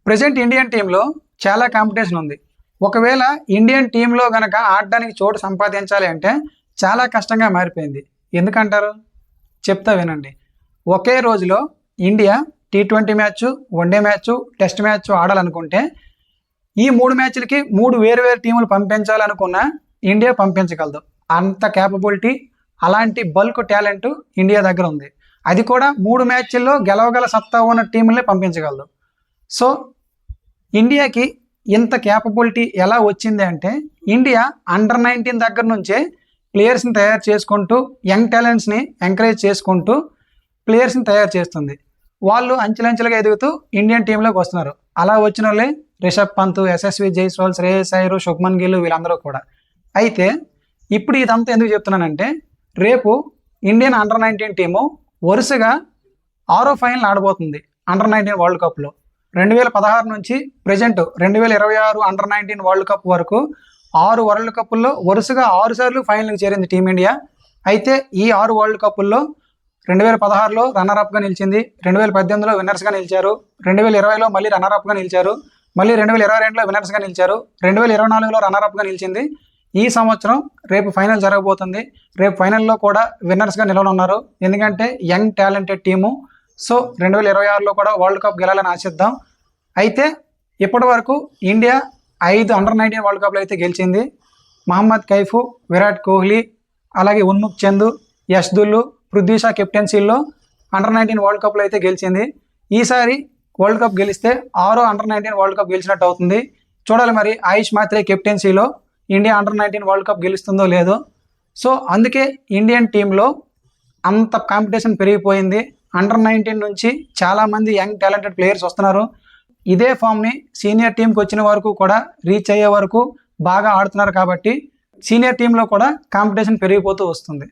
Present Indian టీంలో చాలా competition ఉంది. ఒకవేళ ఇండియన్ టీంలో గనక ఆడడానికి చోటు సంపాదించాలి అంటే చాలా కష్టంగా మారిపోయింది. ఎందుకంటారు? చెప్తా వినండి. ఒకే రోజులో India T20 match, one day match, test match ఆడాలనుకుంటే ఈ 3 మ్యాచ్లకి 3 వేరు టీములు పంపించాలనుకున్నా ఇండియా పంపించగలదు. అంత క్యాపబిలిటీ, అలాంటి బల్క్ టాలెంట్ ఇండియా దగ్గర ఉంది. అది కూడా 3 మ్యాచ్ల్లో గెలవగల సత్తా ఉన్న టీముల్ని పంపించగలదు. సో ఇండియాకి ఇంత క్యాపబిలిటీ ఎలా వచ్చింది అంటే ఇండియా అండర్-19 దగ్గర నుంచే ప్లేయర్స్ని తయారు చేసుకుంటూ, యంగ్ టాలెంట్స్ని ఎంకరేజ్ చేసుకుంటూ ప్లేయర్స్ని తయారు చేస్తుంది. వాళ్ళు అంచెలంచెలుగా ఎదుగుతూ ఇండియన్ టీంలోకి వస్తున్నారు. అలా వచ్చిన వాళ్ళే రిషబ్ పంత్, యశస్వి జైస్వాల్, శ్రేయస్ అయ్యర్, శుభ్మన్ గిల్ వీళ్ళందరూ కూడా. అయితే ఇప్పుడు ఇదంతా ఎందుకు చెప్తున్నానంటే రేపు ఇండియన్ అండర్-19 టీము వరుసగా 6వ ఫైనల్ ఆడబోతుంది అండర్-19 వరల్డ్ కప్లో. 2016 నుంచి ప్రజెంట్ 2026 అండర్-19 వరల్డ్ కప్ వరకు 6 వరల్డ్ కప్పుల్లో వరుసగా 6 సార్లు ఫైనల్కి చేరింది టీమిండియా. అయితే ఈ 6 వరల్డ్ కప్పుల్లో 2016లో రన్నర్అప్గా నిలిచింది, 2018లో విన్నర్స్గా నిలిచారు, 2020లో మళ్ళీ రన్నర్అప్గా నిలిచారు, మళ్ళీ 2022లో విన్నర్స్గా నిలిచారు, 2024లో రన్నర్అప్గా నిలిచింది. ఈ సంవత్సరం రేపు ఫైనల్ జరగబోతుంది. రేపు ఫైనల్లో కూడా విన్నర్స్గా నిలవనున్నారు. ఎందుకంటే యంగ్ టాలెంటెడ్ టీము. సో 2026లో కూడా వరల్డ్ కప్ గెలాలని ఆశిద్దాం. అయితే ఇప్పటి వరకు ఇండియా 5 అండర్-19 వరల్డ్ కప్లు అయితే గెలిచింది. మహమ్మద్ కైఫ్, విరాట్ కోహ్లీ, అలాగే ఉన్ముక్ చంద్, యష్దుల్, పృథ్వీ షా కెప్టెన్సీలో అండర్-19 వరల్డ్ కప్లో అయితే గెలిచింది. ఈసారి వరల్డ్ కప్ గెలిస్తే 6వ అండర్-19 వరల్డ్ కప్ గెలిచినట్టు అవుతుంది. చూడాలి మరి ఆయుష్ మాత్రే కెప్టెన్సీలో ఇండియా అండర్-19 వరల్డ్ కప్ గెలుస్తుందో లేదో. సో అందుకే ఇండియన్ టీంలో అంత కాంపిటీషన్ పెరిగిపోయింది. అండర్-19 నుంచి చాలామంది యంగ్ టాలెంటెడ్ ప్లేయర్స్ వస్తున్నారు. ఇదే ఫామ్ని సీనియర్ టీంకి వచ్చిన వరకు కూడా రీచ్ అయ్యే వరకు బాగా ఆడుతున్నారు. కాబట్టి సీనియర్ టీంలో కూడా కాంపిటీషన్ పెరిగిపోతూ వస్తుంది.